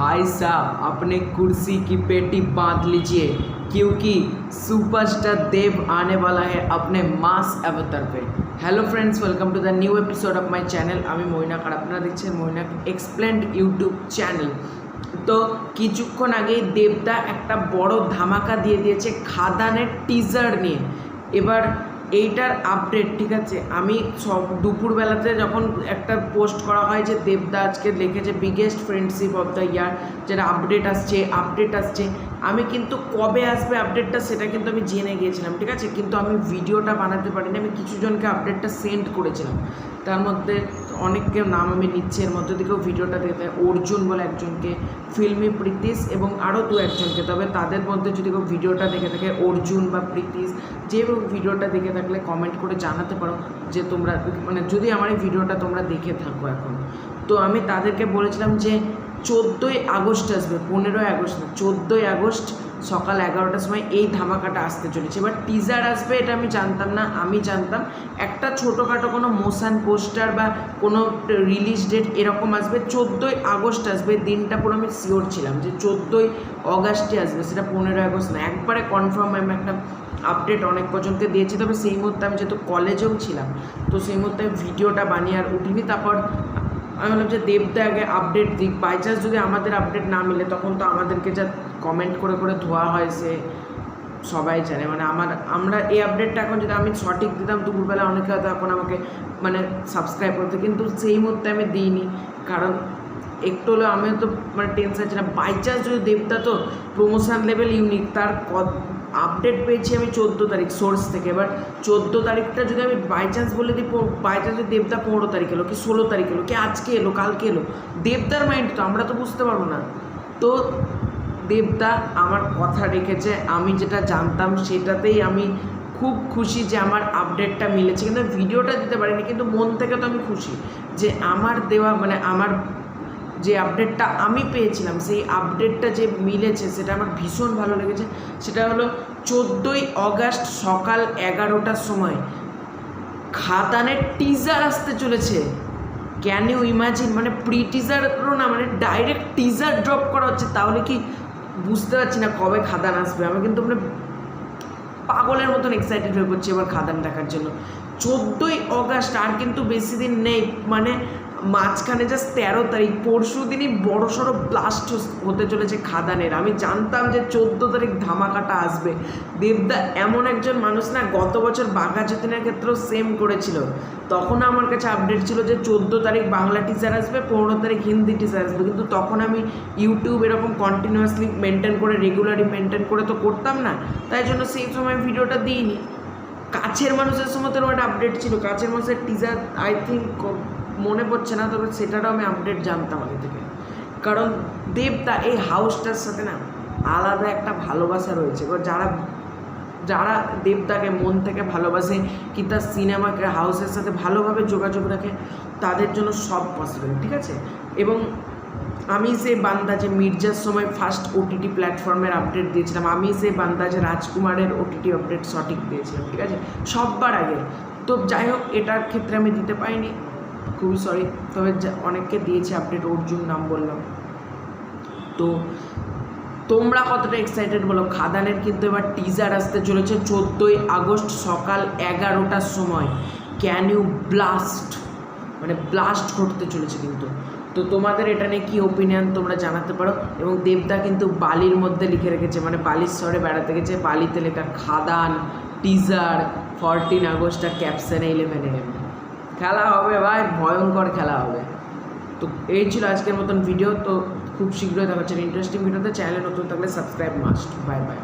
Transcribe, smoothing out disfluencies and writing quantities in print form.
भाई साहब अपने कुर्सी की पेटी बांध लीजिए क्योंकि सुपरस्टार देव आने वाला है अपने मास अवतार पे। Hello friends, welcome to the new episode of my channel. আমি মৈনাক আর আপনারা দেখছেন মৈনাক এক্সপ্লেন্ড ইউটিউব চ্যানেল। তো কিছুক্ষণ আগেই দেবদা একটা বড় ধামাকা দিয়ে দিয়েছে খাদানের টিজার নিয়ে। এবার এইটার আপডেট, ঠিক আছে, আমি সব দুপুরবেলাতে যখন একটা পোস্ট করা হয় যে দেবদা আজকে লিখেছে biggest friendship of the year, যেটা আপডেট আসছে, আমি কিন্তু কবে আসবে আপডেটটা সেটা কিন্তু আমি জেনে গিয়েছিলাম, ঠিক আছে, কিন্তু আমি ভিডিওটা বানাতে পারিনি। আমি কিছুজনকে আপডেটটা সেন্ড করেছিলাম, তার মধ্যে অনেককে নাম আমি নিচ্ছি, এর মধ্যে থেকেও ভিডিওটা দেখতে অর্জুন বলে একজনকে, ফিল্মি প্রীতিশ এবং আরও দু একজনকে। তবে তাদের মধ্যে যদি কেউ ভিডিওটা দেখে থাকে, অর্জুন বা প্রীতিশ, যে ভিডিওটা দেখে থাকলে কমেন্ট করে জানাতে পারো যে তোমরা মানে যদি আমার এই ভিডিওটা তোমরা দেখে থাকো এখন। তো আমি তাদেরকে বলেছিলাম যে 14ই আগস্ট আসবে, 15ই আগস্ট না, 14ই আগস্ট সকাল 11টার সময় এই ধামাকাটা আসতে চলেছে। এবার টিজার আসবে এটা আমি জানতাম না, আমি জানতাম একটা ছোটোখাটো কোনো মোশন পোস্টার বা কোনো রিলিজ ডেট এরকম আসবে, 14ই আগস্ট আসবে। দিনটা পুরো আমি শিওর ছিলাম যে 14ই আগস্টে আসবে, সেটা 15ই আগস্ট না, একবারে কনফার্ম। আমি একটা আপডেট অনেক পর্যন্ত দিয়েছি, তবে সেই মুহূর্তে আমি যেহেতু কলেজেও ছিলাম তো সেই মুহূর্তে ভিডিওটা বানিয়ে আর উঠিনি। তারপর আমি বললাম যে দেবদা আগে আপডেট দিক, বাই চান্স যদি আমাদের আপডেট না মিলে তখন তো আমাদেরকে যা কমেন্ট করে করে ধোয়া হয় সে সবাই জানে। মানে আমরা এই আপডেটটা এখন যদি আমি সঠিক দিতাম দুপুরবেলা অনেকে হয়তো এখন আমাকে মানে সাবস্ক্রাইব করতে, কিন্তু সেই মুহূর্তে আমি দিইনি, কারণ একটু হলেও আমিও তো মানে টেনশন ছিলাম। বাই চান্স যদি দেবদা তো প্রমোশন লেভেল ইউনিক, তার আপডেট পেয়েছি আমি 14 তারিখ সোর্স থেকে। এবার 14 তারিখটা যদি আমি বাই চান্স বলে দিই, বাই চান্স যদি দেবদা 15 তারিখ এলো কি 16 তারিখ এলো কি আজকে এলো কালকে এলো, দেবদার মাইন্ড তো আমরা তো বুঝতে পারবো না। তো দেবদা আমার কথা রেখেছে, আমি যেটা জানতাম সেটাতেই আমি খুব খুশি যে আমার আপডেটটা মিলেছে, কিন্তু ভিডিওটা দিতে পারিনি, কিন্তু মন থেকে তো আমি খুশি যে আমার দেওয়া মানে আমার যে আপডেটটা আমি পেয়েছিলাম সেই আপডেটটা যে মিলেছে সেটা আমার ভীষণ ভালো লেগেছে। সেটা হলো 14ই আগস্ট সকাল 11টার সময় খাদানের টিজার আসতে চলেছে। ক্যান ইউ ইমাজিন, মানে প্রি টিজারও না, মানে ডাইরেক্ট টিজার ড্রপ করা হচ্ছে। তাহলে কি বুঝতে পারছি না কবে খাদান আসবে। আমি কিন্তু মানে পাগলের মতন এক্সাইটেড হয়ে পড়ছি এবার খাদান দেখার জন্য। 14ই আগস্ট, আর কিন্তু বেশি দিন নেই, মানে মাঝখানে জাস্ট 13 তারিখ, পরশু দিনই বড় সড়ো ব্লাস্ট হতে চলেছে খাদানের। আমি জানতাম যে 14 তারিখ ধামাকাটা আসবে। দেবদা এমন একজন মানুষ না, গত বছর বাঘা যতীনের ক্ষেত্রেও সেম করেছিল। তখন আমার কাছে আপডেট ছিল যে 14 তারিখ বাংলা টিচার আসবে, 15 তারিখ হিন্দি টিচার আসবে, কিন্তু তখন আমি ইউটিউব এরকম কন্টিনিউয়াসলি মেনটেন করে রেগুলারলি মেনটেন করে তো করতাম না, তাই জন্য সেই সময় ভিডিওটা দিইনি। কাছের মানুষের সময় তো একটা আপডেট ছিল, কাছের মানুষের টিজার আই থিঙ্ক মনে পড়ছে না, তবে সেটারও আমি আপডেট জানতাম আগে থেকে। কারণ দেবদা এই হাউসটার সাথে না আলাদা একটা ভালোবাসা রয়েছে। এবার যারা দেবদাকে মন থেকে ভালোবাসে কি তার সিনেমাকে হাউসের সাথে ভালোভাবে যোগাযোগ রাখে, তাদের জন্য সব পসিবল, ঠিক আছে। এবং আমি সেই বান্দা যে মির্জার সময় ফার্স্ট ওটিটি প্ল্যাটফর্মের আপডেট দিয়েছিলাম, আমি সেই বান্দা যে রাজকুমারের ওটিটি আপডেট সঠিক দিয়েছিলাম, ঠিক আছে, সববার আগে। তো যাই হোক, এটার ক্ষেত্রে আমি দিতে পারিনি, খুবই সরি। তবে অনেককে দিয়েছে আপডেট, অর্জুন নাম বললাম। তো তোমরা কতটা এক্সাইটেড বলো? খাদানের কিন্তু এবার টিজার আসতে চলেছে 14ই আগস্ট সকাল 11টার সময়। ক্যান ইউ ব্লাস্ট, মানে ব্লাস্ট ঘটতে চলেছে কিন্তু। তো তোমাদের এটা নিয়ে কী ওপিনিয়ন তোমরা জানাতে পারো। এবং দেবদা কিন্তু বালির মধ্যে লিখে রেখেছে, মানে বালির শহরে বেড়াতে গেছে, বালিতে লেখা খাদান টিজার 14 আগস্ট আর ক্যাপশনে 11 AM। খেলা হবে ভাই, ভয়ঙ্কর খেলা হবে। তো এই ছিল আজকের মতন ভিডিও। তো খুব শীঘ্রই দেখা হচ্ছে ইন্টারেস্টিং ভিডিওতে। চ্যানেলে নতুন থাকলে সাবস্ক্রাইব মাস্ট। Bye bye.